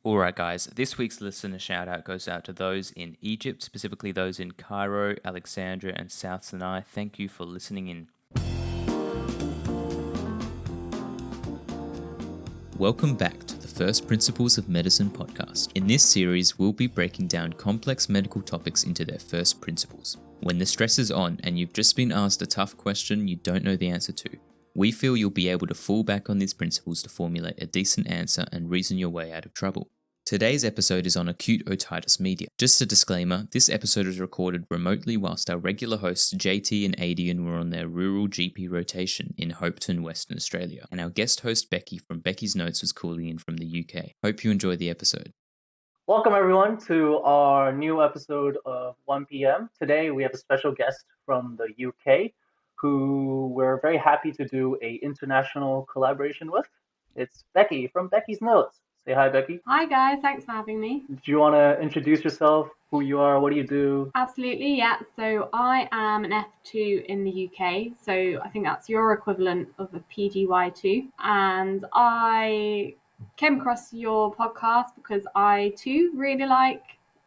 Alright guys, this week's listener shout out goes out to those in Egypt, specifically those in Cairo, Alexandria and South Sinai. Thank you for listening in. Welcome back to the First Principles of Medicine podcast. In this series, we'll be breaking down complex medical topics into their first principles. When the stress is on and you've just been asked a tough question you don't know the answer to, we feel you'll be able to fall back on these principles to formulate a decent answer and reason your way out of trouble. Today's episode is on acute otitis media. Just a disclaimer, this episode was recorded remotely whilst our regular hosts JT and Adian were on their rural GP rotation in Hopeton, Western Australia, and our guest host Becky from Becky's Notes was calling in from the UK. Hope you enjoy the episode. Welcome everyone to our new episode of 1 p.m. Today we have a special guest from the UK who we're very happy to do a international collaboration with. It's Becky from Becky's Notes. Say hi, Becky. Hi guys, thanks for having me. Do you want to introduce yourself, who you are, what do you do? Absolutely, yeah. So I am an F2 in the UK, so I think that's your equivalent of a PGY2. And I came across your podcast because I too really like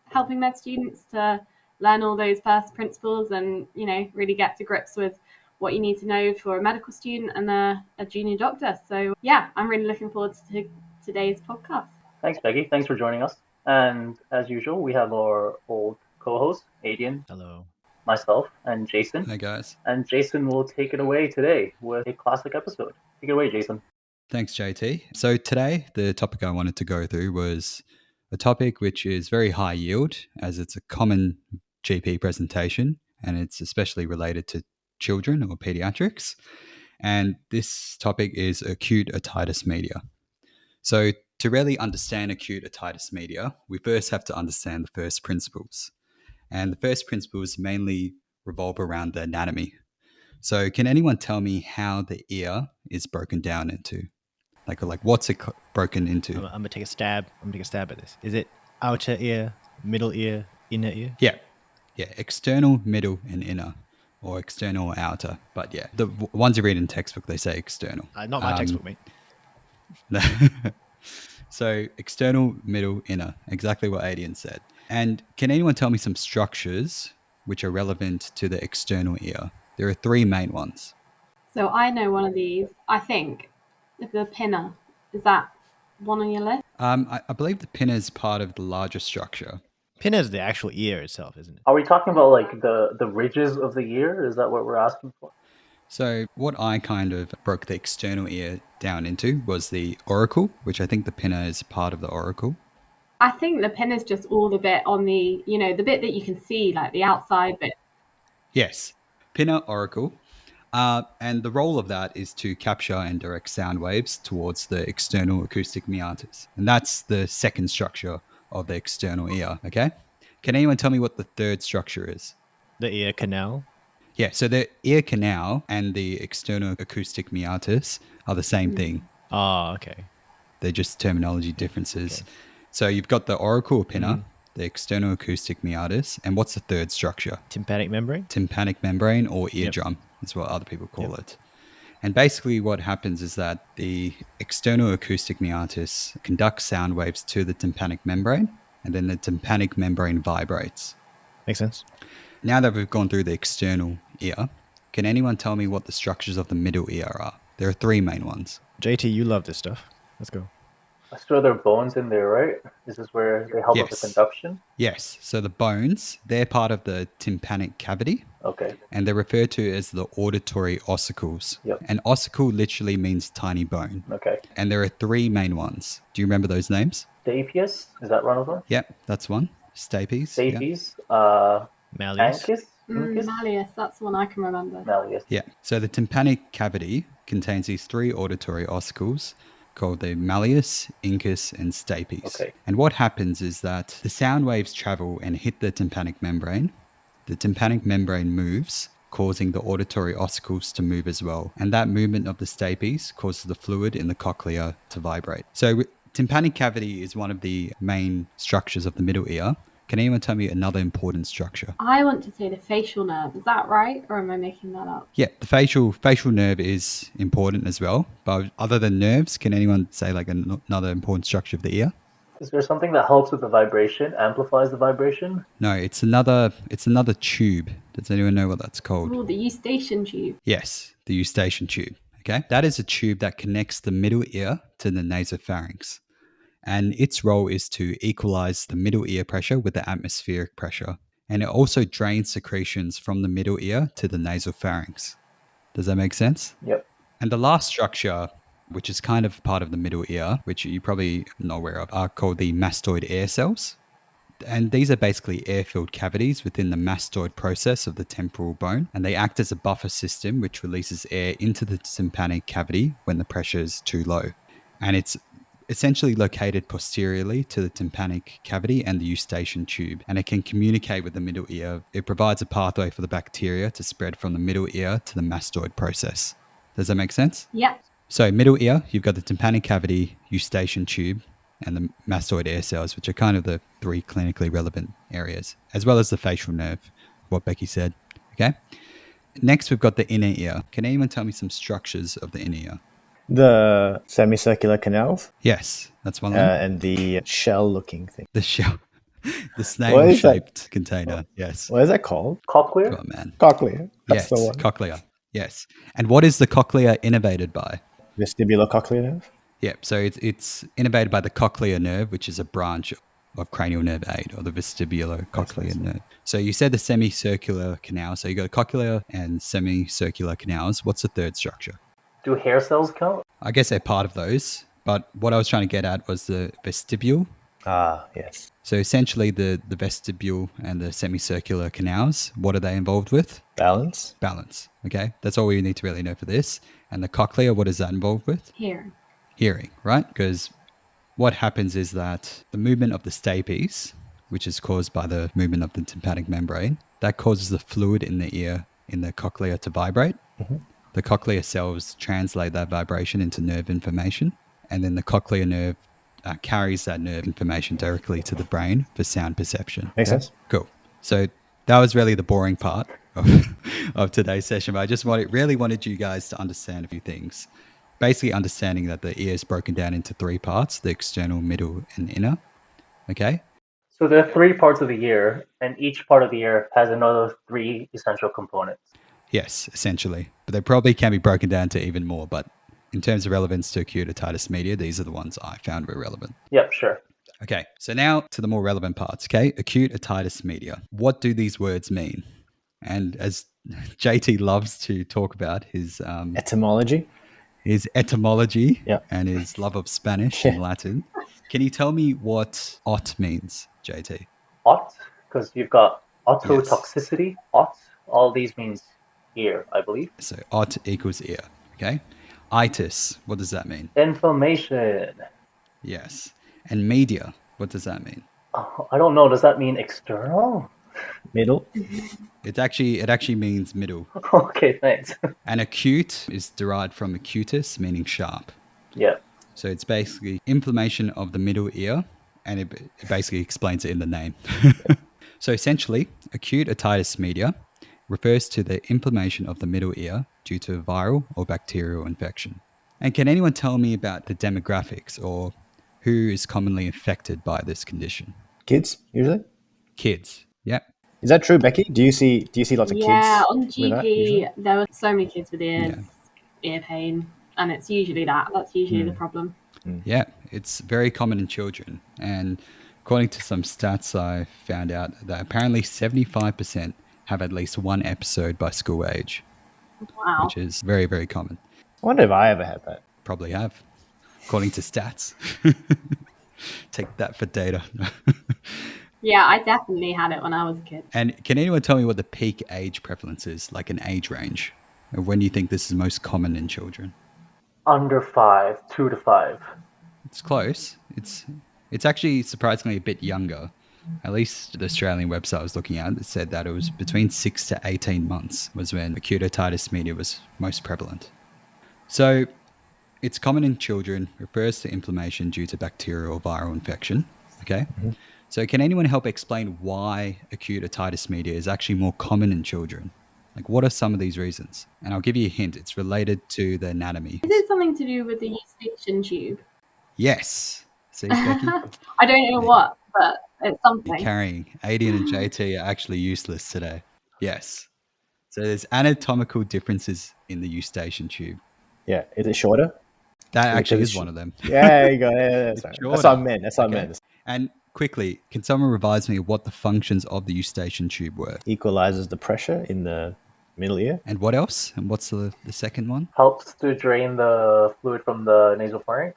helping med students to learn all those first principles and, really get to grips with what you need to know for a medical student and a junior doctor. So yeah, I'm really looking forward to today's podcast. Thanks, Becky. Thanks for joining us. And as usual, we have our old co-host, Adian. Hello. Myself, and Jason. Hi, guys. And Jason will take it away today with a classic episode. Take it away, Jason. Thanks, JT. So today, the topic I wanted to go through was a topic which is very high yield, as it's a common GP presentation, and it's especially related to children or pediatrics. And this topic is acute otitis media. So to really understand acute otitis media, we first have to understand the first principles. And the first principles mainly revolve around the anatomy. So can anyone tell me how the ear is broken down into? Like what's it broken into? I'm gonna take a stab at this. Is it outer ear, middle ear, inner ear? Yeah. External, middle, and inner, or external or outer. But yeah, the ones you read in textbook, they say external. Not my textbook, mate. So external, middle, inner, exactly what Adian said. And can anyone tell me some structures which are relevant to the external ear? There are three main ones. So I know one of these, I think, the pinna. Is that one on your list? I believe the pinna is part of the larger structure. Pinna is the actual ear itself, isn't it? Are we talking about like the ridges of the ear? Is that what we're asking for? So what I kind of broke the external ear down into was the auricle, which I think the pinna is part of the auricle. I think the pinna is just all the bit on the, the bit that you can see, like the outside bit. Yes, pinna, auricle. And the role of that is to capture and direct sound waves towards the external acoustic meatus. And that's the second structure of the external ear, okay? Can anyone tell me what the third structure is? The ear canal. Yeah, so the ear canal and the external acoustic meatus are the same thing. Oh, okay. They're just terminology differences. Okay. So you've got the auricle pinna, the external acoustic meatus, and what's the third structure? Tympanic membrane? Tympanic membrane or eardrum is what other people call it. And basically what happens is that the external acoustic meatus conducts sound waves to the tympanic membrane, and then the tympanic membrane vibrates. Makes sense. Now that we've gone through the external ear, can anyone tell me what the structures of the middle ear are? There are three main ones. JT, you love this stuff. Let's go. I sure there are bones in there, right? This is where they help with the conduction? Yes. So the bones, they're part of the tympanic cavity. Okay. And they're referred to as the auditory ossicles. Yep. And ossicle literally means tiny bone. Okay. And there are three main ones. Do you remember those names? Stapes, is that one of them? Yep, that's one. Stapes. Stapes. Malleus. Malleus, that's the one I can remember. Malleus. Yeah. So the tympanic cavity contains these three auditory ossicles called the malleus, incus, and stapes. Okay. And what happens is that the sound waves travel and hit the tympanic membrane. The tympanic membrane moves, causing the auditory ossicles to move as well. And that movement of the stapes causes the fluid in the cochlea to vibrate. So tympanic cavity is one of the main structures of the middle ear. Can anyone tell me another important structure? I want to say the facial nerve. Is that right? Or am I making that up? Yeah, the facial nerve is important as well. But other than nerves, can anyone say like another important structure of the ear? Is there something that helps with the vibration, amplifies the vibration? No, it's another tube. Does anyone know what that's called? Oh, the eustachian tube. Yes, the eustachian tube. Okay, that is a tube that connects the middle ear to the nasopharynx, and its role is to equalize the middle ear pressure with the atmospheric pressure, and it also drains secretions from the middle ear to the nasopharynx. Does that make sense? Yep. And the last structure, which is kind of part of the middle ear, which you probably not aware of, are called the mastoid air cells. And these are basically air-filled cavities within the mastoid process of the temporal bone, and they act as a buffer system which releases air into the tympanic cavity when the pressure is too low. And it's essentially located posteriorly to the tympanic cavity and the eustachian tube, and it can communicate with the middle ear. It provides a pathway for the bacteria to spread from the middle ear to the mastoid process. Does that make sense? Yep. So middle ear, you've got the tympanic cavity, eustachian tube, and the mastoid air cells, which are kind of the three clinically relevant areas, as well as the facial nerve, what Becky said. Okay. Next, we've got the inner ear. Can anyone tell me some structures of the inner ear? The semicircular canals Yes, that's one of them. and the shell-looking thing. The shell, the What is snail-shaped container. Yes. What is that called? Cochlea? Go on, man. Cochlea. That's Yes, the one. cochlea. Yes. And what is the cochlea innervated by? Vestibulocochlear nerve. Yeah, so it's innervated by the cochlear nerve, which is a branch of cranial nerve 8, or the vestibulocochlear nerve. So you said the semicircular canal. So you got cochlear and semicircular canals. What's the third structure? Do hair cells count? I guess they're part of those. But what I was trying to get at was the vestibule. Ah, yes. So essentially the vestibule and the semicircular canals, what are they involved with? Balance. Balance. Okay, that's all we need to really know for this. And the cochlea, what is that involved with? Hearing, right? Because what happens is that the movement of the stapes, which is caused by the movement of the tympanic membrane, that causes the fluid in the ear, in the cochlea, to vibrate. Mm-hmm. The cochlear cells translate that vibration into nerve information, and then the cochlear nerve carries that nerve information directly to the brain for sound perception. Makes sense. Cool. So that was really the boring part of today's session, but I just really wanted you guys to understand a few things. Basically understanding that the ear is broken down into three parts, the external, middle, and inner. Okay? So there are 3 parts of the ear, and each part of the ear has another 3 essential components. Yes, essentially. But they probably can be broken down to even more, but in terms of relevance to acute otitis media, these are the ones I found were relevant. Yep, sure. Okay, so now to the more relevant parts, okay? Acute otitis media. What do these words mean? And as JT loves to talk about his Etymology. Etymology Yeah. and his love of Spanish and Latin, can you tell me what ot means, JT? Ot, because you've got ototoxicity, ot. All these means ear, I believe. So ot equals ear, okay? Itis, what does that mean? Inflammation. Yes. And media, what does that mean? Oh, I don't know. Does that mean external? Middle. It actually means middle. Okay, thanks. And acute is derived from acutus, meaning sharp. Yeah. So it's basically inflammation of the middle ear, and it basically explains it in the name. So essentially, acute otitis media refers to the inflammation of the middle ear due to a viral or bacterial infection. And can anyone tell me about the demographics, or who is commonly affected by this condition? Kids, usually. Kids. Yep. Is that true, Becky? Do you see lots of kids? Yeah, on with that, GP, usually? there were so many kids with ear pain, and it's usually that. That's usually the problem. Yeah, it's very common in children. And according to some stats, I found out that apparently 75% have at least one episode by school age, Wow. which is very, very common. I wonder if I ever had that. Probably have, according to stats. Take that for data. Yeah, I definitely had it when I was a kid. And can anyone tell me what the peak age prevalence is, like an age range? Of when do you think this is most common in children? Under 5, 2 to 5. It's close. It's actually surprisingly a bit younger. At least the Australian website I was looking at, it said that it was between 6 to 18 months was when acute otitis media was most prevalent. So it's common in children, refers to inflammation due to bacterial or viral infection. Okay. Mm-hmm. So can anyone help explain why acute otitis media is actually more common in children? Like, what are some of these reasons? And I'll give you a hint. It's related to the anatomy. Is it something to do with the eustachian tube? Yes. See, Becky? I don't know what, but it's something. Carrying Adian and JT are actually useless today. Yes. So there's anatomical differences in the eustachian tube. Yeah, is it shorter? That Because actually it's is one of them. Yeah, there you go. Yeah, that's It's right. shorter. That's what I meant. That's what Okay. I meant. And quickly, can someone revise me what the functions of the eustachian tube were? Equalizes the pressure in the middle ear. And what else? And what's the second one? Helps to drain the fluid from the nasopharynx.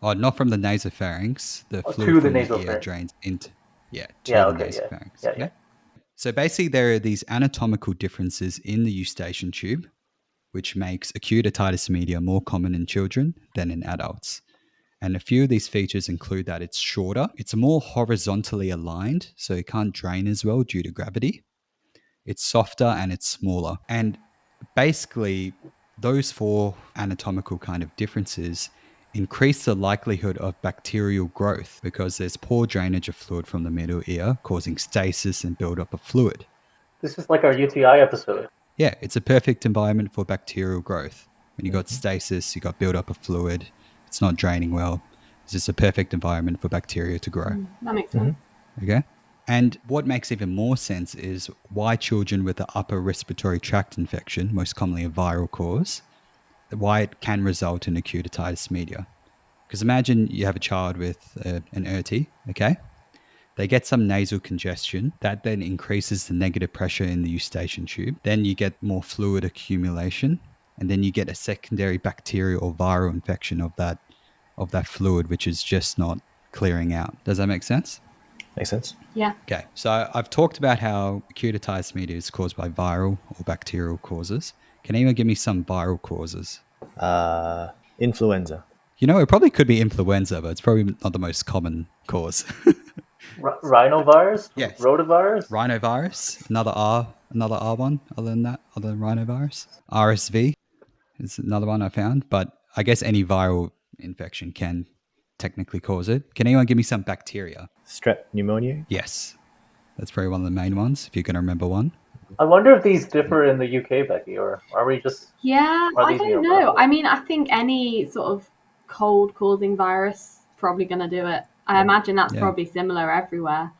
Oh, not from the nasopharynx. The Oh, fluid to the from the ear nasopharynx. drains into Yeah, the okay, yeah. nasopharynx. Yeah, Okay? yeah. So basically, there are these anatomical differences in the eustachian tube, which makes acute otitis media more common in children than in adults. And a few of these features include that it's shorter, it's more horizontally aligned, so it can't drain as well due to gravity. It's softer and it's smaller. And basically, those four anatomical kind of differences increase the likelihood of bacterial growth because there's poor drainage of fluid from the middle ear, causing stasis and buildup of fluid. This is like our UTI episode. Yeah, it's a perfect environment for bacterial growth. When you got stasis, you got buildup of fluid, it's not draining well. It's just a perfect environment for bacteria to grow. That makes sense. Okay. And what makes even more sense is why children with the upper respiratory tract infection, most commonly a viral cause, why it can result in acute otitis media. Because imagine you have a child with an ERTI, okay? They get some nasal congestion. That then increases the negative pressure in the eustachian tube. Then you get more fluid accumulation. And then you get a secondary bacterial or viral infection of that fluid, which is just not clearing out. Does that make sense? Makes sense. Yeah. Okay, so I've talked about how acute otitis media is caused by viral or bacterial causes. Can anyone give me some viral causes? Influenza. You know, it probably could be influenza, but it's probably not the most common cause. Rhinovirus? Yes. Rotavirus? Rhinovirus, another R one, other than rhinovirus. RSV is another one I found, but I guess any viral infection can technically cause it. Can anyone give me some bacteria? Strep pneumonia. Yes. That's probably one of the main ones, if you can remember one. I wonder if these differ in the UK, Becky, or are we just... Yeah, Are I these don't know. universal? I mean, I think any sort of cold-causing virus probably going to do it. I imagine that's Yeah. probably similar everywhere.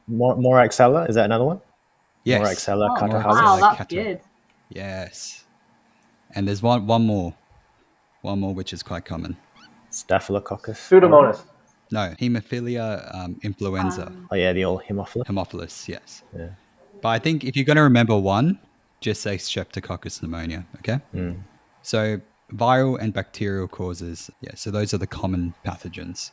Moraxella. Is that another one? Yes. Moraxella Oh, catarrhalis. wow, that's Cata- good. Yes. And there's one more which is quite common. Staphylococcus. Pseudomonas. No, hemophilia influenza. Oh yeah, the old Haemophilus. Haemophilus, yes. Yeah. But I think if you're going to remember one, just say Streptococcus pneumonia, okay? So viral and bacterial causes, yeah, so those are the common pathogens.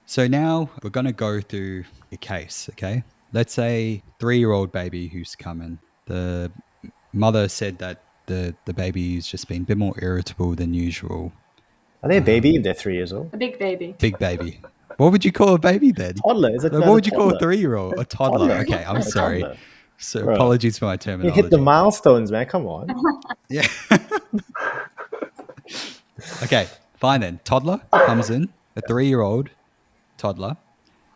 So now we're going to go through a case, okay? Let's say 3-year-old baby who's coming. The mother said that the baby's just been a bit more irritable than usual. Are they a baby if they're 3 years old? A big baby. Big baby. What would you call a baby then? Toddler. Is it? Like, what would you call a 3-year-old? A toddler. Toddler. Okay, I'm A sorry. toddler. So Bro. apologies for my You terminology. hit the milestones, man. Come on. Yeah. Okay, fine then. Toddler comes in. A 3-year-old toddler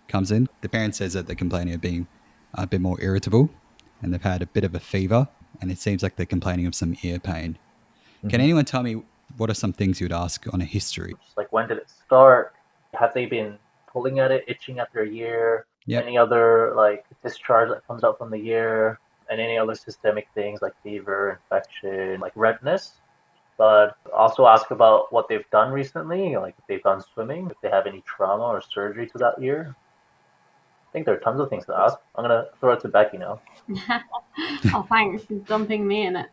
comes in. The parent says that they're complaining of being a bit more irritable and they've had a bit of a fever and it seems like they're complaining of some ear pain. Can anyone tell me what are some things you'd ask on a history? Just like, when did it start? Have they been pulling at it, itching at their ear? Yep. Any other like discharge that comes out from the ear? And any other systemic things like fever, infection, like redness? But also ask about what they've done recently, like if they've gone swimming, if they have any trauma or surgery to that ear. I think there are tons of things to ask. I'm going to throw it to Becky now. Oh, thanks for dumping me in it.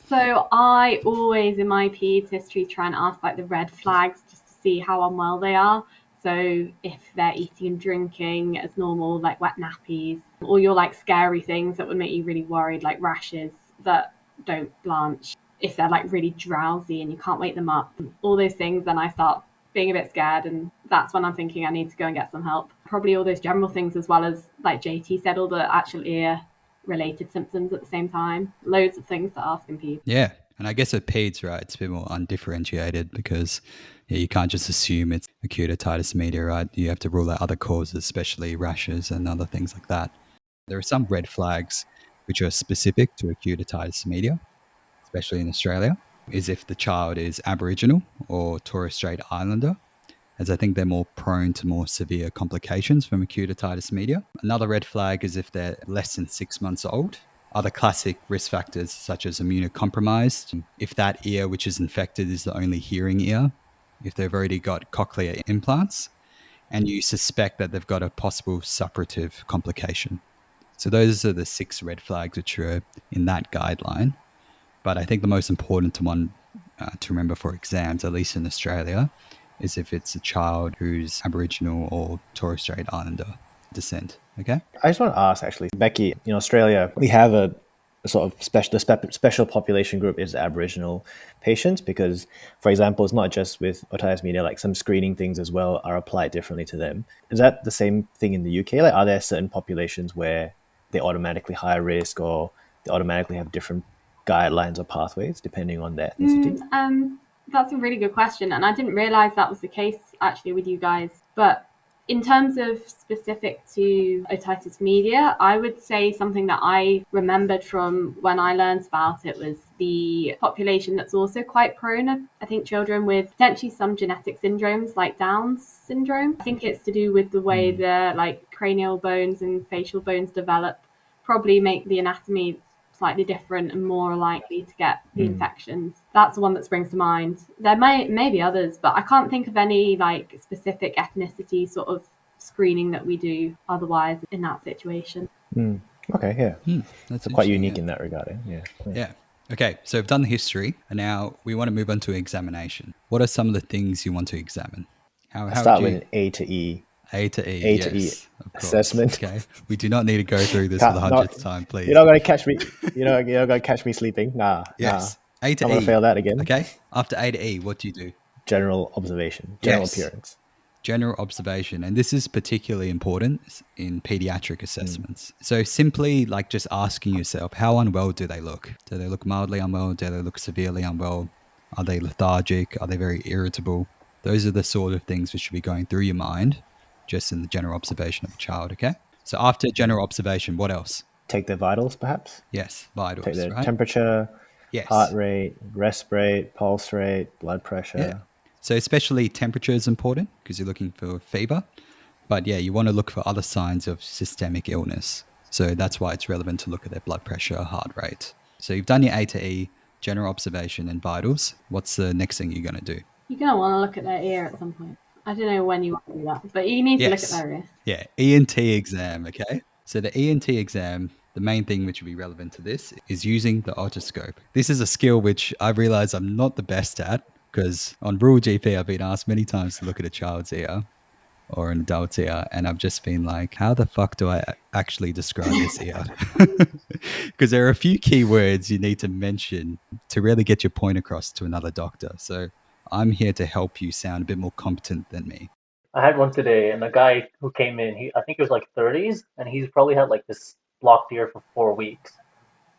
So I always, in my PEDS history, try and ask like the red flags just to see how unwell they are. So if they're eating and drinking as normal, like wet nappies, or your like scary things that would make you really worried, like rashes that don't blanch. If they're like really drowsy and you can't wake them up, all those things, then I start being a bit scared, and that's when I'm thinking I need to go and get some help. Probably all those general things, as well as, like JT said, all the actual ear related symptoms at the same time. Loads of things to ask in peds. Yeah. And I guess at PEDS, right, it's a bit more undifferentiated because you can't just assume it's acute otitis media, right? You have to rule out other causes, especially rashes and other things like that. There are some red flags which are specific to acute otitis media, especially in Australia, is if the child is Aboriginal or Torres Strait Islander, as I think they're more prone to more severe complications from acute otitis media. Another red flag is if they're less than 6 months old. Other classic risk factors such as immunocompromised, if that ear which is infected is the only hearing ear, if they've already got cochlear implants, and you suspect that they've got a possible suppurative complication. So those are the 6 red flags which are in that guideline. But I think the most important one to remember for exams, at least in Australia, is if it's a child who's Aboriginal or Torres Strait Islander descent. Okay? I just want to ask, actually, Becky, in Australia, we have a sort of special population group is Aboriginal patients because, for example, it's not just with otitis media, like some screening things as well are applied differently to them. Is that the same thing in the UK? Like, are there certain populations where they're automatically higher risk or they automatically have different guidelines or pathways depending on their ethnicity? That's a really good question, and I didn't realize that was the case actually with you guys. But in terms of specific to otitis media, I would say something that I remembered from when I learned about it was the population that's also quite prone. I think children with potentially some genetic syndromes like Down's syndrome. I think it's to do with the way the like cranial bones and facial bones develop, probably make the anatomy slightly different and more likely to get the infections. That's the one that springs to mind. There may be others, but I can't think of any like specific ethnicity sort of screening that we do otherwise in that situation. Okay, yeah. That's quite unique in that regard. Yeah. Okay, so we've done the history, and now we want to move on to examination. What are some of the things you want to examine? I'll start with an A to E. A to E, A yes, to E of course. assessment. Okay, we do not need to go through this for the 100th time, please. You're not going to catch me. You're not going to catch me sleeping. Yes. A to I'm E. going to fail that again. Okay. After A to E, what do you do? General observation. General appearance. General observation, and this is particularly important in pediatric assessments. So simply like just asking yourself, how unwell do they look? Do they look mildly unwell? Do they look severely unwell? Are they lethargic? Are they very irritable? Those are the sort of things which should be going through your mind just in the general observation of a child, okay? So after general observation, what else? Take their vitals, perhaps. Yes, vitals, Take their right? temperature, heart rate, rest rate, pulse rate, blood pressure. Yeah. So especially temperature is important because you're looking for fever. But yeah, you want to look for other signs of systemic illness. So that's why it's relevant to look at their blood pressure, heart rate. So you've done your A to E, general observation and vitals. What's the next thing you're going to do? You're going to want to look at their ear at some point. I don't know when you want to do that, but you need to look at their ear. Yeah, ENT exam, okay? So the ENT exam, the main thing which will be relevant to this is using the otoscope. This is a skill which I realize I'm not the best at because on Rural GP, I've been asked many times to look at a child's ear or an adult's ear, and I've just been like, how the fuck do I actually describe this ear? Because there are a few key words you need to mention to really get your point across to another doctor. So I'm here to help you sound a bit more competent than me. I had one today, and the guy who came in, I think he was like 30s, and he's probably had like this blocked ear for 4 weeks.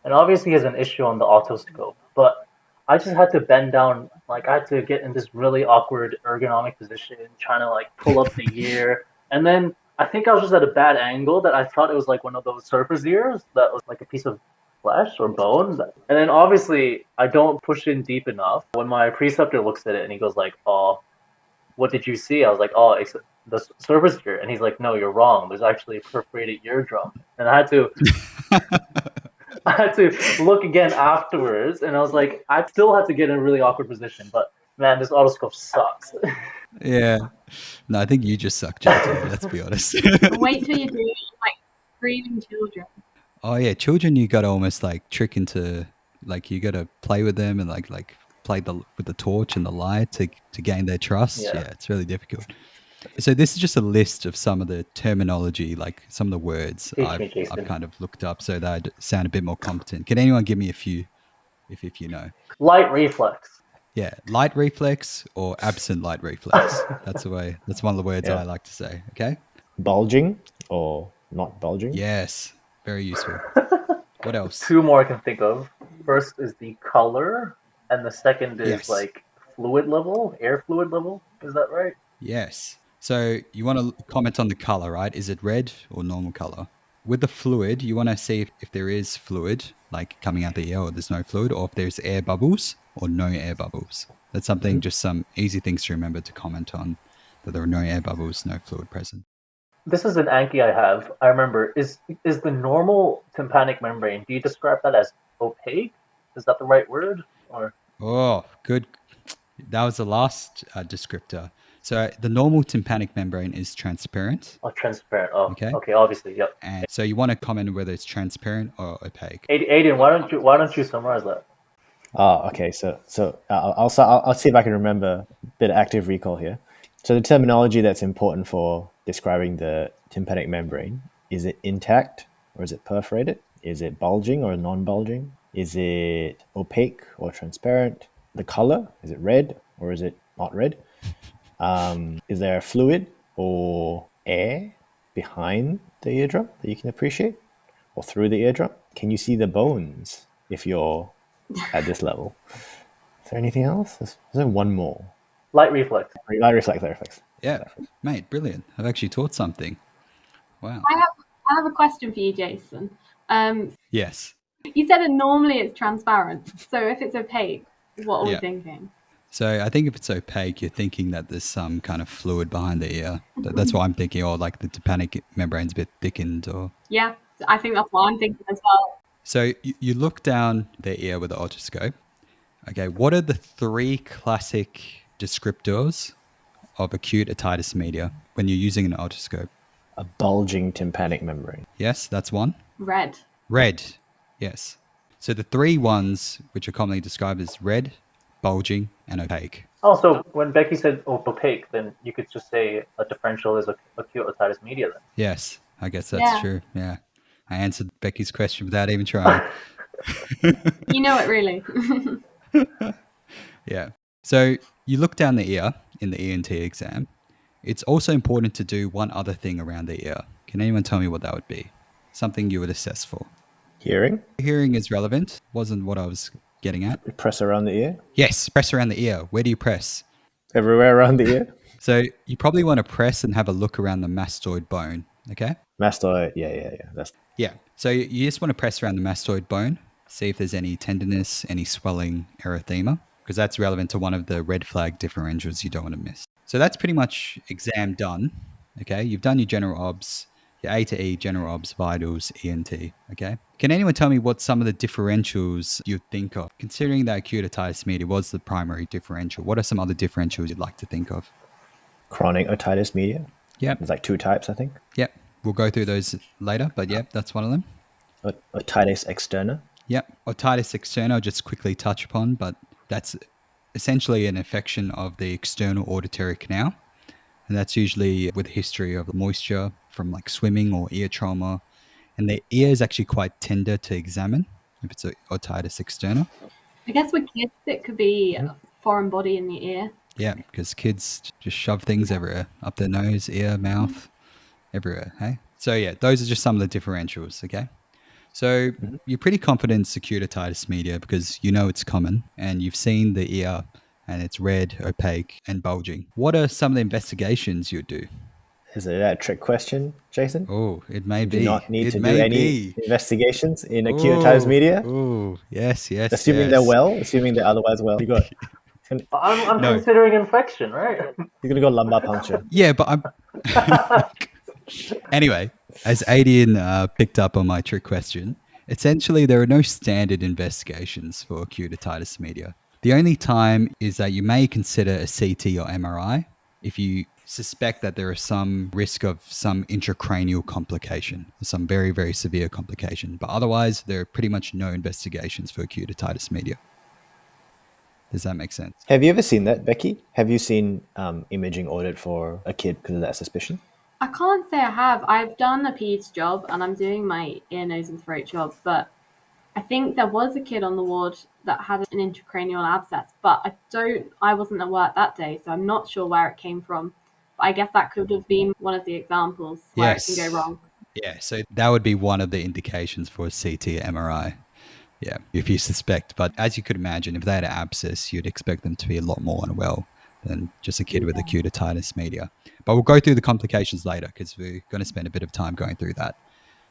And obviously he has an issue on the otoscope, but I just had to bend down, like I had to get in this really awkward ergonomic position, trying to like pull up the ear. And then I think I was just at a bad angle that I thought it was like one of those surface ears that was like a piece of flesh or bone. And then obviously I don't push in deep enough. When my preceptor looks at it and he goes like, oh, what did you see? I was like, oh, it's the surface ear. And he's like, no, you're wrong. There's actually a perforated eardrum. And I had to look again afterwards, and I was like, I still had to get in a really awkward position, but man, this otoscope sucks. Yeah. No, I think you just suck, JT, let's be honest. Wait till you do like screaming children. Oh yeah, children you gotta almost like trick into, like you gotta play with them and like play with the torch and the light to gain their trust. Yeah, it's really difficult. So this is just a list of some of the terminology, like some of the words I've kind of looked up so that I sound a bit more competent. Can anyone give me a few, if you know? Light reflex. Yeah, light reflex or absent light reflex. That's one of the words I like to say. Okay. Bulging or not bulging. Yes, very useful. What else? 2 more I can think of. First is the color, and the second is like fluid level, air fluid level. Is that right? Yes. So you want to comment on the color, right? Is it red or normal color? With the fluid, you want to see if there is fluid, like coming out the ear, or there's no fluid, or if there's air bubbles or no air bubbles. That's something, just some easy things to remember to comment on that there are no air bubbles, no fluid present. This is an Anki I have. I remember. Is the normal tympanic membrane? Do you describe that as opaque? Is that the right word? Or Oh, good. That was the last descriptor. So the normal tympanic membrane is transparent. transparent? Oh, Okay. okay. Obviously, yep. And so you want to comment whether it's transparent or opaque. Aiden, why don't you summarize that? Oh, okay. So I'll see if I can remember a bit of active recall here. So the terminology that's important for describing the tympanic membrane, is it intact or is it perforated? Is it bulging or non-bulging? Is it opaque or transparent? The color, is it red or is it not red? Is there a fluid or air behind the eardrum that you can appreciate, or through the eardrum? Can you see the bones if you're at this level? Is there anything else? Is there one more? Light reflex. Light reflex. Yeah, mate, brilliant. I've actually taught something. Wow. I have a question for you, Jason. Yes. You said that normally it's transparent. So if it's opaque, what are we thinking? So I think if it's opaque, you're thinking that there's some kind of fluid behind the ear. That's what I'm thinking, or like the tympanic membrane's a bit thickened, or... Yeah, I think that's what I'm thinking as well. So you look down the ear with the otoscope. Okay, what are the 3 classic descriptors of acute otitis media when you're using an otoscope? A bulging tympanic membrane. Yes, that's one. Red. Red, yes. So the 3 ones which are commonly described as red, bulging, and opaque. Also, when Becky said opaque, then you could just say a differential is acute otitis media then. Yes, I guess that's true. Yeah. I answered Becky's question without even trying. You know it really. Yeah. So you look down the ear in the ENT exam. It's also important to do one other thing around the ear. Can anyone tell me what that would be? Something you would assess for. Hearing? Hearing is relevant. Wasn't what I was getting at. Press around the ear? Yes, press around the ear. Where do you press? Everywhere around the ear? So you probably want to press and have a look around the mastoid bone. Okay? Mastoid, yeah. Yeah. So you just want to press around the mastoid bone, see if there's any tenderness, any swelling, erythema, because that's relevant to one of the red flag differentials you don't want to miss. So that's pretty much exam done. Okay. You've done your general obs, your A to E, general obs, vitals, ENT. Okay. Can anyone tell me what some of the differentials you'd think of? Considering that acute otitis media was the primary differential, what are some other differentials you'd like to think of? Chronic otitis media? Yep. There's like 2 types, I think. Yep. We'll go through those later, but yep, that's one of them. Otitis externa? Yep. Otitis externa, I'll just quickly touch upon, but that's essentially an infection of the external auditory canal. And that's usually with a history of moisture from like swimming or ear trauma. And the ear is actually quite tender to examine if it's a otitis externa. I guess with kids, it could be a foreign body in the ear. Yeah, because kids just shove things everywhere, up their nose, ear, mouth, everywhere. Hey. So yeah, those are just some of the differentials. Okay. So you're pretty confident it's acute otitis media because you know it's common and you've seen the ear and it's red, opaque, and bulging. What are some of the investigations you'd do? Is it a trick question, Jason? Oh, it may Do be. you not need It to do may any be. investigations in acute otitis media? Oh, yes. Assuming they're well, assuming they're otherwise well. You got. I'm No. considering infection, right? You're gonna go lumbar puncture. Yeah, but I'm... Anyway, as Adian picked up on my trick question, essentially there are no standard investigations for acute otitis media. The only time is that you may consider a CT or MRI if you suspect that there is some risk of some intracranial complication, some very, very severe complication. But otherwise, there are pretty much no investigations for acute otitis media. Does that make sense? Have you ever seen that, Becky? Have you seen imaging audit for a kid because of that suspicion? I can't say I have. I've done a peds job and I'm doing my ear, nose and throat job, but I think there was a kid on the ward that had an intracranial abscess, but I wasn't at work that day, so I'm not sure where it came from. But I guess that could have been one of the examples where it can go wrong. Yeah, so that would be one of the indications for a CT or MRI. Yeah, if you suspect. But as you could imagine, if they had an abscess, you'd expect them to be a lot more unwell than just a kid with acute otitis media. But we'll go through the complications later because we're going to spend a bit of time going through that.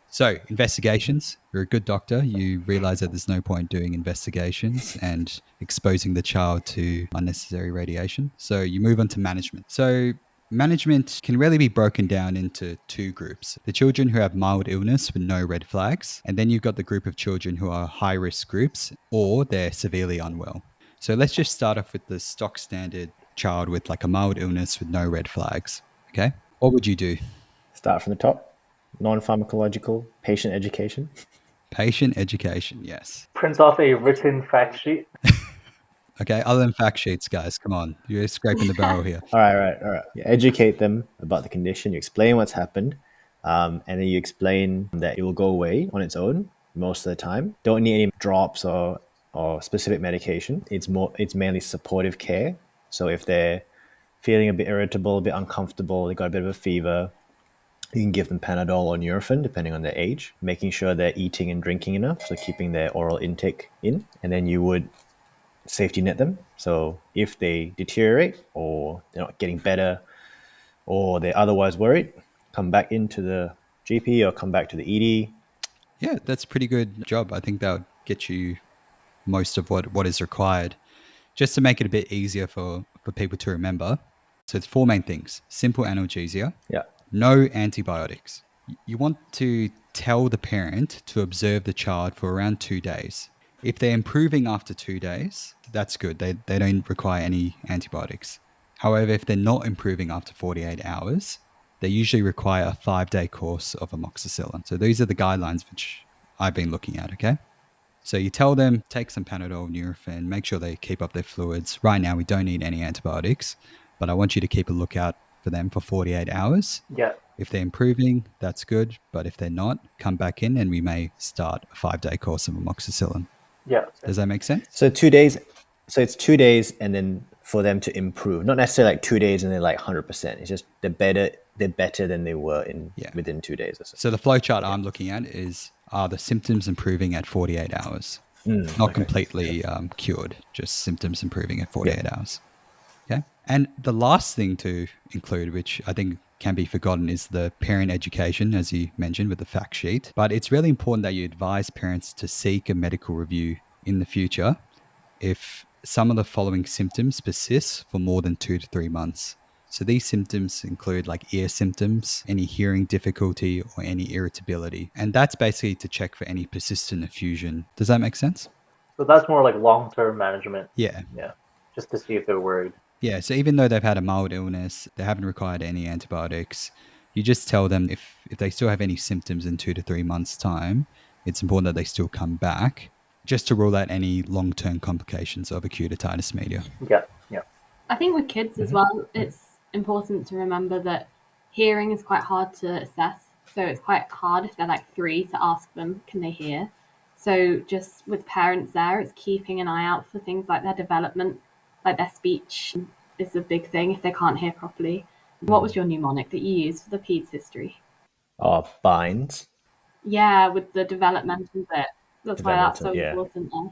So investigations, you're a good doctor. You realize that there's no point doing investigations and exposing the child to unnecessary radiation. So you move on to management. So management can really be broken down into two groups. The children who have mild illness with no red flags, and then you've got the group of children who are high-risk groups or they're severely unwell. So let's just start off with the stock standard child with like a mild illness with no red flags. Okay? What would you do? Start from the top. Non-pharmacological patient education. Patient education, yes. Print off a written fact sheet. Okay, other than fact sheets, guys, come on. You're scraping the barrel here. All right. You educate them about the condition. You explain what's happened, and then you explain that it will go away on its own most of the time. Don't need any drops or specific medication. It's mainly supportive care. So if they're feeling a bit irritable, a bit uncomfortable, they got a bit of a fever, you can give them Panadol or Nurofen depending on their age, making sure they're eating and drinking enough, so keeping their oral intake in, and then you would safety net them. So if they deteriorate or they're not getting better or they're otherwise worried, come back into the GP or come back to the ED. Yeah, that's a pretty good job. I think that would get you most of what is required. Just to make it a bit easier for people to remember. So it's 4 main things. Simple analgesia. Yeah. No antibiotics. You want to tell the parent to observe the child for around 2 days. If they're improving after 2 days, that's good. They don't require any antibiotics. However, if they're not improving after 48 hours, they usually require a 5-day course of amoxicillin. So these are the guidelines which I've been looking at, okay? So you tell them, take some Panadol, Nurofen, make sure they keep up their fluids. Right now, we don't need any antibiotics, but I want you to keep a lookout for them for 48 hours. Yeah. If they're improving, that's good. But if they're not, come back in and we may start a 5-day course of amoxicillin. Yeah. Does that make sense? So 2 days. So it's 2 days, and then for them to improve. Not necessarily like 2 days and they're like 100%. It's just they're better than they were within 2 days or so. So the flow chart I'm looking at is, are the symptoms improving at 48 hours? Not completely cured, just symptoms improving at 48 hours. Okay. And the last thing to include, which I think can be forgotten, is the parent education, as you mentioned with the fact sheet. But it's really important that you advise parents to seek a medical review in the future if some of the following symptoms persist for more than 2 to 3 months. So these symptoms include like ear symptoms, any hearing difficulty, or any irritability. And that's basically to check for any persistent effusion. Does that make sense? So that's more like long-term management. Yeah. Yeah. Just to see if they're worried. Yeah. So even though they've had a mild illness, they haven't required any antibiotics, you just tell them if they still have any symptoms in 2 to 3 months' time, it's important that they still come back, just to rule out any long-term complications of acute otitis media. Yeah. I think with kids as well, it's important to remember that hearing is quite hard to assess. So it's quite hard if they're like 3 to ask them, can they hear? So just with parents there, it's keeping an eye out for things like their development, like their speech is a big thing if they can't hear properly. What was your mnemonic that you used for the PEDS history? Binds. Yeah, with the developmental bit. That's why that's so important there.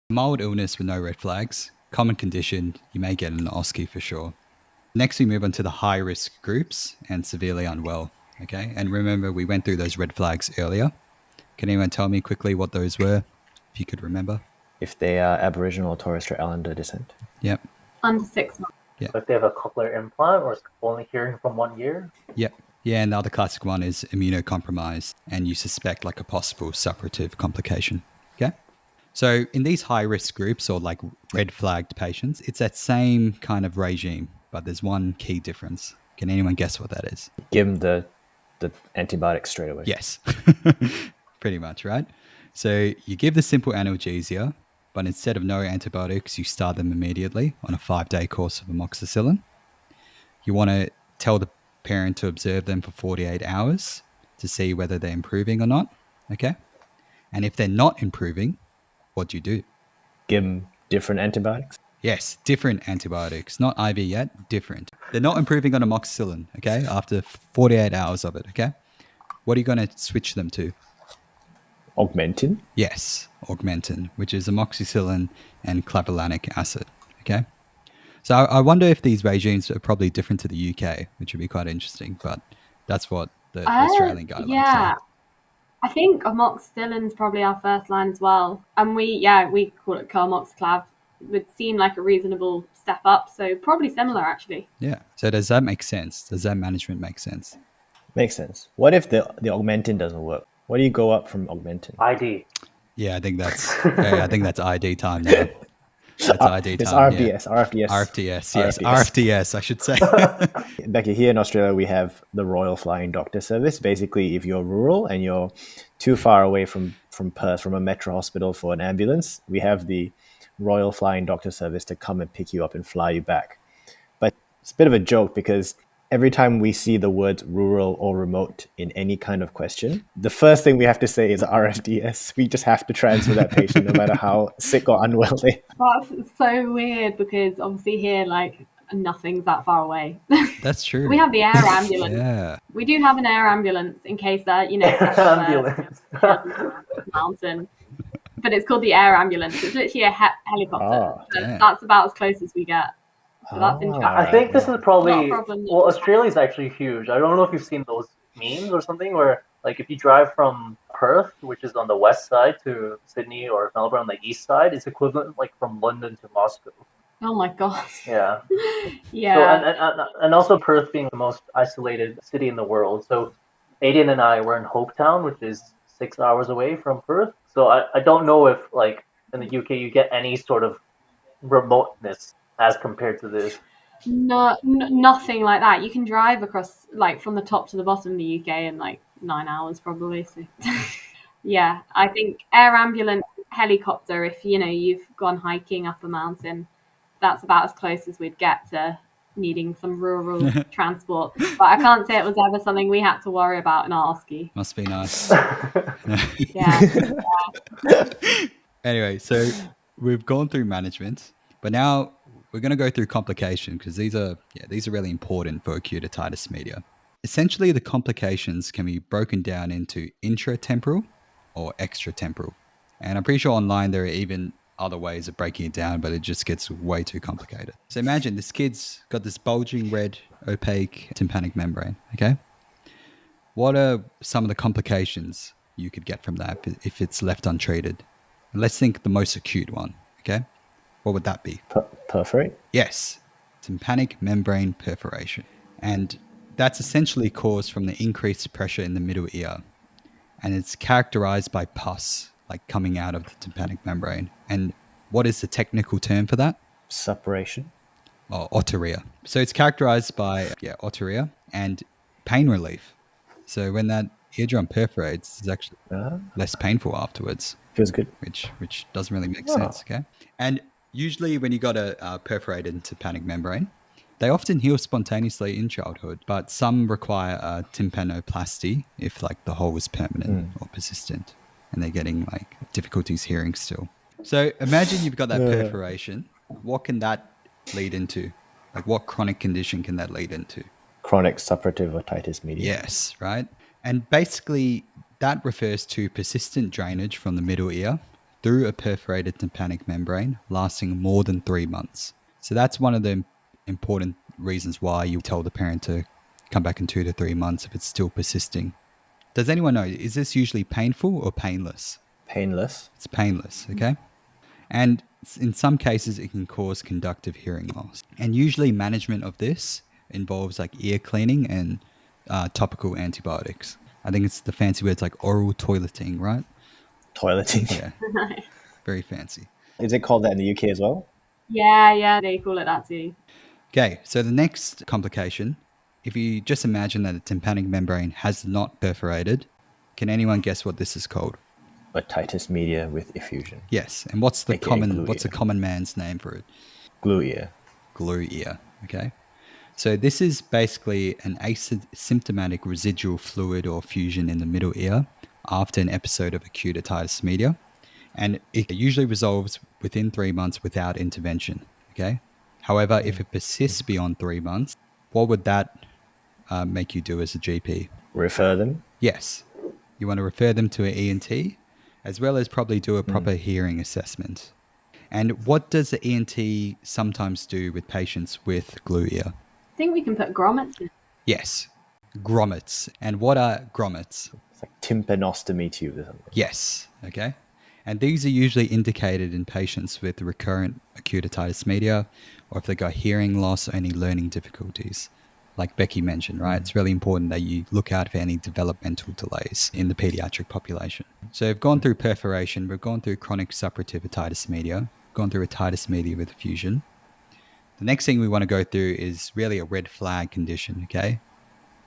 Mild illness with no red flags, common condition, you may get an OSCE for sure. Next, we move on to the high-risk groups and severely unwell, okay? And remember, we went through those red flags earlier. Can anyone tell me quickly what those were, if you could remember? If they are Aboriginal or Torres Strait Islander descent. Yep. Under 6 months. Yeah. So if they have a cochlear implant or only hearing from 1 year? Yep. Yeah, and the other classic one is immunocompromised, and you suspect like a possible suppurative complication, okay? So in these high-risk groups or like red-flagged patients, it's that same kind of regime, but there's one key difference. Can anyone guess what that is? Give them the antibiotics straight away. Yes, pretty much, right? So you give the simple analgesia, but instead of no antibiotics, you start them immediately on a 5-day course of amoxicillin. You want to tell the parent to observe them for 48 hours to see whether they're improving or not, okay? And if they're not improving, what do you do? Give them different antibiotics? Yes, different antibiotics. Not IV yet, different. They're not improving on amoxicillin, okay, after 48 hours of it, okay? What are you going to switch them to? Augmentin? Yes, Augmentin, which is amoxicillin and clavulanic acid, okay? So I wonder if these regimes are probably different to the UK, which would be quite interesting, but that's what the Australian guidelines say. I think amoxicillin's probably our first line as well. And we call it co-amoxiclav. It would seem like a reasonable step up. So probably similar, actually. Yeah. So does that make sense? Does that management make sense? Makes sense. What if the Augmentin doesn't work? What do you go up from Augmentin? ID. Yeah, I think that's ID time now. That's ID It's time. RFDS, Yeah. RFDS. RFDS, yes. RFDS. RFDS, I should say. Becky, here in Australia, we have the Royal Flying Doctor Service. Basically, if you're rural and you're too far away from Perth, from a metro hospital for an ambulance, we have the Royal Flying Doctor Service to come and pick you up and fly you back. But it's a bit of a joke because every time we see the words rural or remote in any kind of question, the first thing we have to say is RFDS. We just have to transfer that patient no matter how sick or unwell they are. That's so weird because obviously here, like, nothing's that far away. That's true. We have the air ambulance. Yeah. We do have an air ambulance in case that, Ambulance. mountain. But it's called the air ambulance. It's literally a helicopter. Oh, So damn. that's about as close as we get. So that's interesting. I think this is probably, Not a problem. well, Australia's actually huge. I don't know if you've seen those memes or something where, like, if you drive from Perth, which is on the west side, to Sydney or Melbourne on the east side, it's equivalent, like, from London to Moscow. Oh my god. Yeah. Yeah. So, and also Perth being the most isolated city in the world. So Aiden and I were in Hopetown, which is 6 hours away from Perth. So I don't know if, like, in the UK you get any sort of remoteness as compared to this. No, nothing like that. You can drive across, like, from the top to the bottom of the UK in like 9 hours probably. So yeah, I think air ambulance, helicopter, if you've gone hiking up a mountain, that's about as close as we'd get to needing some rural transport. But I can't say it was ever something we had to worry about in our ski. Must be nice. Yeah. Anyway, so we've gone through management, but now we're going to go through complication because these are really important for acute otitis media. Essentially, the complications can be broken down into intratemporal or extratemporal. And I'm pretty sure online there are even other ways of breaking it down, but it just gets way too complicated. So imagine this kid's got this bulging red opaque tympanic membrane, okay? What are some of the complications you could get from that if it's left untreated? And let's think the most acute one, okay? What would that be? Perforate? Yes, tympanic membrane perforation. And that's essentially caused from the increased pressure in the middle ear. And it's characterized by pus, like coming out of the tympanic membrane. And what is the technical term for that? Suppuration? Oh, otorrhea. So it's characterized by otorrhea and pain relief. So when that eardrum perforates, it's actually less painful afterwards. Feels good. Which doesn't really make sense, okay? And usually when you got a perforated tympanic membrane, they often heal spontaneously in childhood, but some require a tympanoplasty if, like, the hole is permanent or persistent and they're getting, like, difficulties hearing still. So imagine you've got that perforation. What can that lead into? Like, what chronic condition can that lead into? Chronic suppurative otitis media. Yes, right? And basically that refers to persistent drainage from the middle ear through a perforated tympanic membrane lasting more than 3 months. So that's one of the important reasons why you tell the parent to come back in 2 to 3 months if it's still persisting. Does anyone know, is this usually painful or painless? Painless. It's painless, okay? And in some cases, it can cause conductive hearing loss. And usually management of this involves, like, ear cleaning and topical antibiotics. I think it's the fancy words like oral toileting, right? Toileting. Yeah. Very fancy. Is it called that in the UK as well? Yeah, they call it that too. Okay, so the next complication, if you just imagine that the tympanic membrane has not perforated, can anyone guess what this is called? Otitis media with effusion. Yes, and what's the AKA glue what's a ear. common man's name for it? Glue ear. Glue ear, okay? So this is basically an asymptomatic residual fluid or fusion in the middle ear after an episode of acute otitis media. And it usually resolves within 3 months without intervention, okay? However, if it persists beyond 3 months, what would that make you do as a GP? Refer them. Yes, you want to refer them to an ENT, as well as probably do a proper hearing assessment. And what does the ENT sometimes do with patients with glue ear? I think we can put grommets in. Yes, grommets. And what are grommets? like tympanostomy tube or something. Yes. Okay. And these are usually indicated in patients with recurrent acute otitis media, or if they got hearing loss or any learning difficulties. Like Becky mentioned, right? It's really important that you look out for any developmental delays in the pediatric population. So we've gone through perforation, we've gone through chronic suppurative otitis media, gone through otitis media with effusion. The next thing we want to go through is really a red flag condition, okay?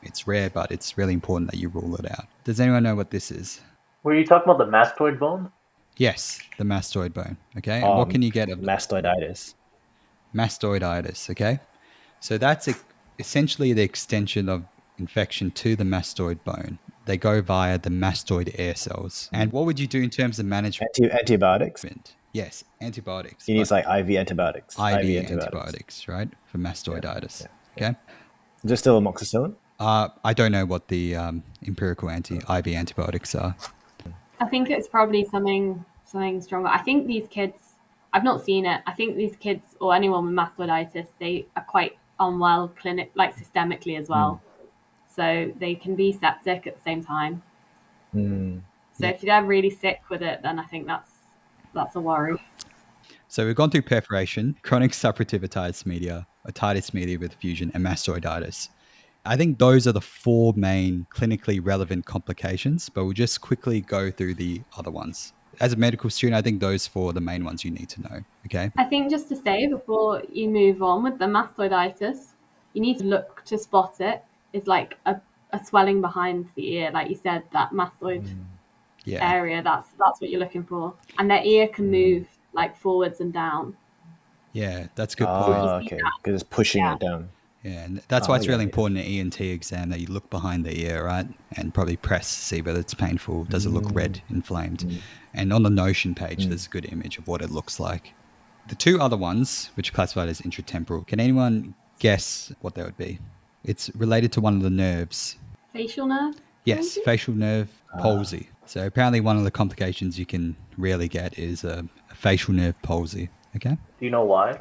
It's rare, but it's really important that you rule it out. Does anyone know what this is? Were you talking about the mastoid bone? Yes, the mastoid bone, okay? And what can you get of mastoiditis? Mastoiditis, okay? So that's essentially the extension of infection to the mastoid bone. They go via the mastoid air cells. And what would you do in terms of management? Antibiotics? Yes, antibiotics. You need like IV antibiotics. IV antibiotics, right? For mastoiditis, okay? Is there still amoxicillin? I don't know what the empirical IV antibiotics are. I think it's probably something stronger. I think these kids, I've not seen it. I think these kids or anyone with mastoiditis, they are quite unwell systemically as well. So they can be septic at the same time. So if they're really sick with it, then I think that's a worry. So we've gone through perforation, chronic suppurative otitis media with effusion, and mastoiditis. I think those are the four main clinically relevant complications, but we'll just quickly go through the other ones. As a medical student, I think those four are the main ones you need to know, okay? I think just to say before you move on with the mastoiditis, you need to look to spot it. It's like a swelling behind the ear, like you said, that mastoid area, that's what you're looking for. And their ear can move like forwards and down. Yeah, that's a good point. Okay, because it's pushing it down. Yeah, and that's why it's really important in an ENT exam that you look behind the ear, right? And probably press, see whether it's painful. Does it look red, inflamed? And on the Notion page, there's a good image of what it looks like. The two other ones, which are classified as intratemporal, can anyone guess what they would be? It's related to one of the nerves. Facial nerve? Yes, facial nerve palsy. So apparently one of the complications you can really get is a facial nerve palsy, okay? Do you know why?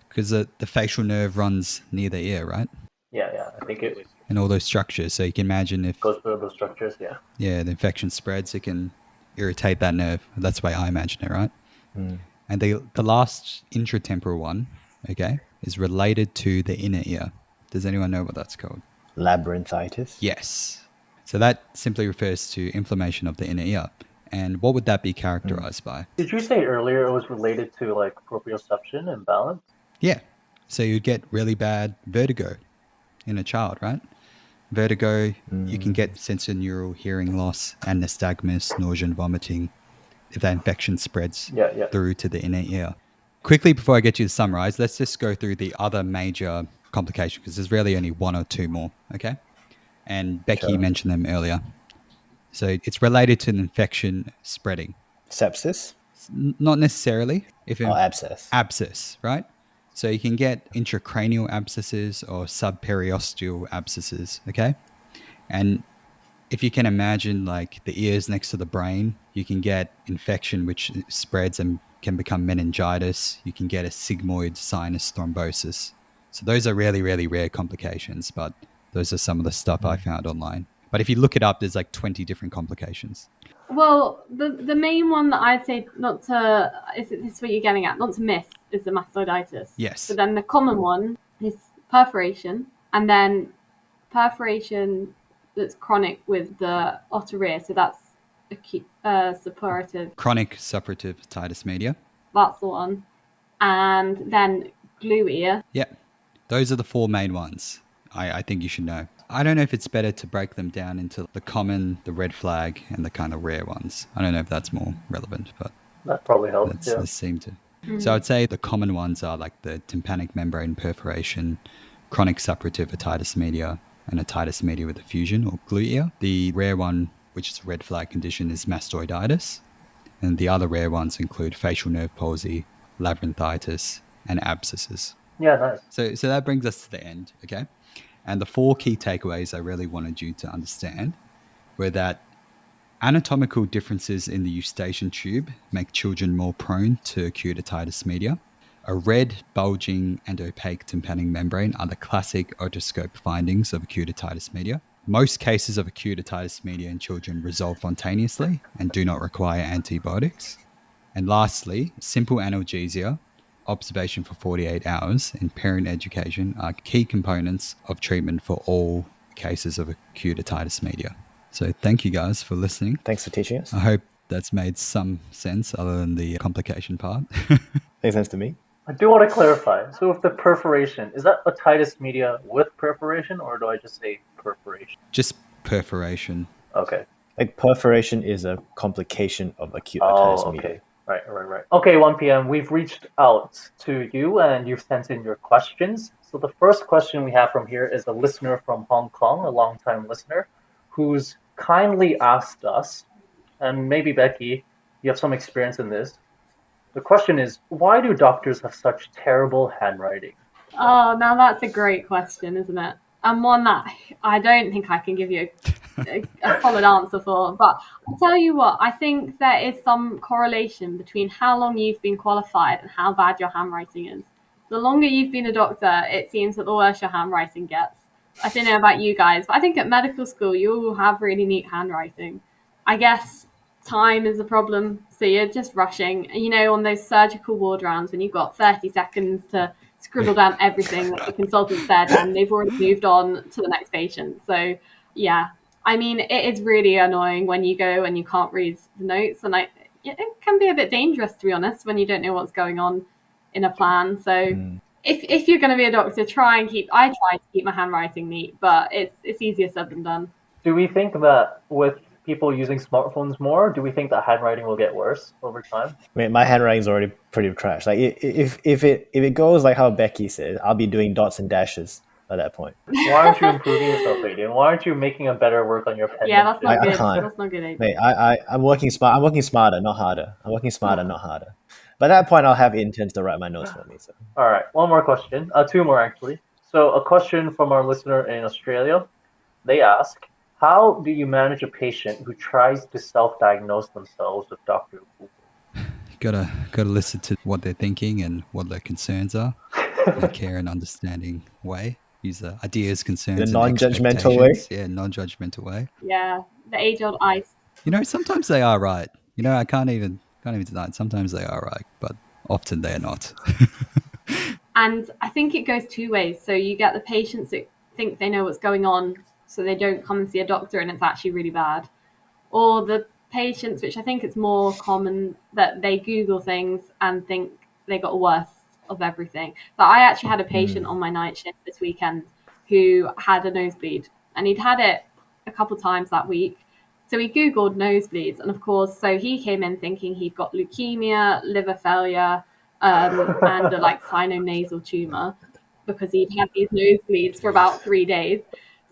Because the facial nerve runs near the ear, right? Yeah, I think it and all those structures. So you can imagine if goes through those structures, the infection spreads, it can irritate that nerve. That's the way I imagine it, right? And the last intratemporal one, okay, is related to the inner ear. Does anyone know what that's called? Labyrinthitis? Yes. So that simply refers to inflammation of the inner ear. And what would that be characterized by? Did you say earlier it was related to like proprioception and balance? Yeah. So you'd get really bad vertigo in a child, right? Vertigo, you can get sensorineural hearing loss and nystagmus, nausea and vomiting if that infection spreads through to the inner ear. Quickly, before I get you to summarize, let's just go through the other major complications because there's really only one or two more, okay? And Becky mentioned them earlier. So it's related to an infection spreading. Sepsis? Not necessarily. Abscess. Abscess, right? So you can get intracranial abscesses or subperiosteal abscesses, okay? And if you can imagine like the ears next to the brain, you can get infection which spreads and can become meningitis. You can get a sigmoid sinus thrombosis. So those are really, really rare complications, but those are some of the stuff I found online. But if you look it up, there's like 20 different complications. Well, the main one that I'd say is this what you're getting at? Not to miss is the mastoiditis. Yes. So then the common one is perforation, and then perforation that's chronic with the otorrhea. So that's acute suppurative. Chronic suppurative otitis media. That's the one. And then glue ear. Yeah. Those are the four main ones I think you should know. I don't know if it's better to break them down into the common, the red flag, and the kind of rare ones. I don't know if that's more relevant, but that probably helps. That seemed to. So I'd say the common ones are like the tympanic membrane perforation, chronic suppurative otitis media, and otitis media with effusion or glue ear. The rare one, which is a red flag condition, is mastoiditis. And the other rare ones include facial nerve palsy, labyrinthitis, and abscesses. Yeah, nice. So that brings us to the end, okay? And the four key takeaways I really wanted you to understand were that anatomical differences in the eustachian tube make children more prone to acute otitis media. A red, bulging, and opaque tympanic membrane are the classic otoscope findings of acute otitis media. Most cases of acute otitis media in children resolve spontaneously and do not require antibiotics. And lastly, simple analgesia, observation for 48 hours, and parent education are key components of treatment for all cases of acute otitis media. So thank you guys for listening. Thanks for teaching us. I hope that's made some sense other than the complication part. Makes sense to me. I do want to clarify. So with the perforation, is that otitis media with perforation, or do I just say perforation? Just perforation. Okay. Like perforation is a complication of acute otitis media. Okay. Right. Okay, 1 p.m. We've reached out to you and you've sent in your questions. So the first question we have from here is a listener from Hong Kong, a longtime listener, who's kindly asked us, and maybe Becky, you have some experience in this. The question is, why do doctors have such terrible handwriting? Oh, now that's a great question, isn't it? And one that I don't think I can give you a solid answer for. But I'll tell you what, I think there is some correlation between how long you've been qualified and how bad your handwriting is. The longer you've been a doctor, it seems that the worse your handwriting gets. I don't know about you guys, but I think at medical school, you all have really neat handwriting. I guess time is a problem, so you're just rushing. You know, on those surgical ward rounds when you've got 30 seconds to scribble down everything that the consultant said and they've already moved on to the next patient. So yeah, I mean, it is really annoying when you go and you can't read the notes, and it can be a bit dangerous, to be honest, when you don't know what's going on in a plan. So if you're going to be a doctor, I try to keep my handwriting neat, but it's easier said than done. Do we think that with people using smartphones more, do we think that handwriting will get worse over time? I mean, my handwriting's already pretty trash. Like if it goes like how Becky said, I'll be doing dots and dashes at that point. Why aren't you improving yourself, Aiden? Why aren't you making a better work on your pen? Yeah, that's not good. I can't. That's not good, Aiden. Mate, I'm working smart. I'm working smarter, not harder. I'm working smarter, not harder. By that point, I'll have interns to write my notes for me. So. All right, one more question. Two more, actually. So a question from our listener in Australia. They ask, how do you manage a patient who tries to self-diagnose themselves with Dr. Google? Gotta listen to what they're thinking and what their concerns are in a care and understanding way. Use the ideas, concerns, in a and non-judgmental way. Yeah, non-judgmental way. Yeah, the age-old ice. You know, sometimes they are right. You know, I can't even deny it. Sometimes they are right, but often they're not. And I think it goes two ways. So you get the patients that think they know what's going on, so they don't come and see a doctor and it's actually really bad. Or the patients, which I think it's more common, that they Google things and think they got the worst of everything. But I actually had a patient on my night shift this weekend who had a nosebleed, and he'd had it a couple times that week. So he Googled nosebleeds, and of course, so he came in thinking he'd got leukemia, liver failure, and a sinonasal tumor, because he'd had these nosebleeds for about 3 days.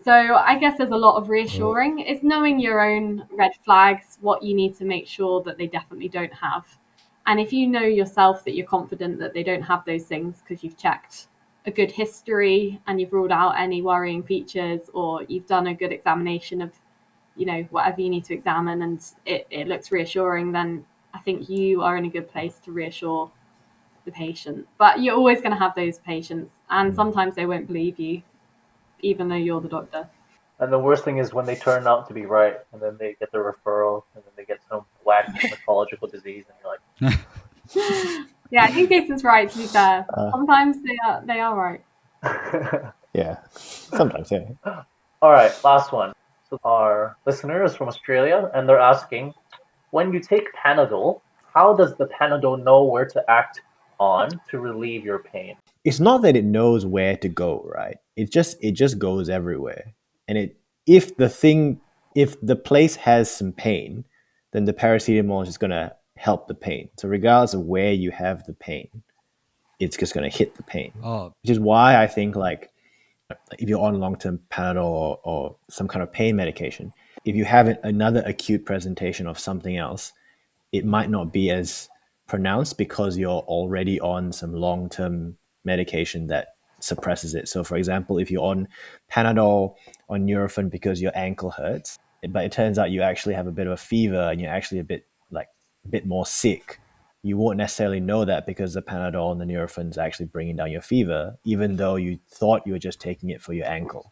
So I guess there's a lot of reassuring. It's knowing your own red flags, what you need to make sure that they definitely don't have. And if you know yourself that you're confident that they don't have those things because you've checked a good history and you've ruled out any worrying features, or you've done a good examination of, you know, whatever you need to examine, and it looks reassuring, then I think you are in a good place to reassure the patient. But you're always going to have those patients, and sometimes they won't believe you, even though you're the doctor. And the worst thing is when they turn out to be right, and then they get the referral, and then they get some whack hematological disease, and you're like... Yeah, I think Jason's right, to be fair. Sometimes they are right. Yeah, sometimes, yeah. All right, last one. So our listener is from Australia, and they're asking, when you take Panadol, how does the Panadol know where to act on to relieve your pain? It's not that it knows where to go, right? It just goes everywhere. And if the place has some pain, then the paracetamol is just gonna help the pain. So regardless of where you have the pain, it's just gonna hit the pain. Which is why I think like if you're on long-term Panadol or some kind of pain medication, if you have another acute presentation of something else, it might not be as pronounced because you're already on some long-term medication that suppresses it. So for example, if you're on Panadol or Nurofen because your ankle hurts, but it turns out you actually have a bit of a fever and you're actually a bit more sick, you won't necessarily know that because the Panadol and the Nurofen is actually bringing down your fever, even though you thought you were just taking it for your ankle.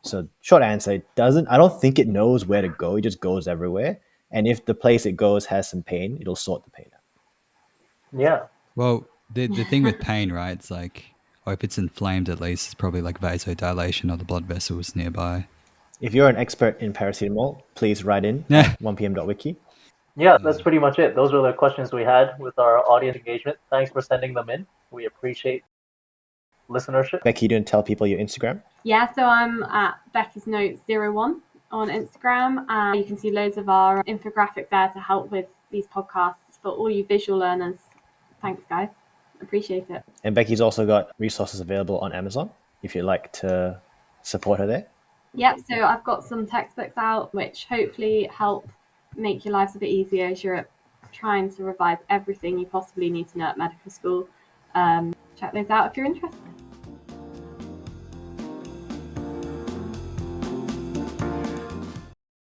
So short answer, it doesn't. I don't think it knows where to go. It just goes everywhere. And if the place it goes has some pain, it'll sort the pain out. Yeah. Well, the thing with pain, right? It's like, or if it's inflamed, at least it's probably like vasodilation or the blood vessels nearby. If you're an expert in paracetamol, please write in Yeah. at 1pm.wiki. Yeah, that's pretty much it. Those are the questions we had with our audience engagement. Thanks for sending them in. We appreciate listenership. Becky, you didn't tell people your Instagram? Yeah, so I'm at Becky's Notes 01 on Instagram. You can see loads of our infographics there to help with these podcasts for all you visual learners. Thanks, guys. Appreciate it. And Becky's also got resources available on Amazon if you'd like to support her there. Yep, so I've got some textbooks out which hopefully help make your lives a bit easier as you're trying to revise everything you possibly need to know at medical school. Check those out if you're interested.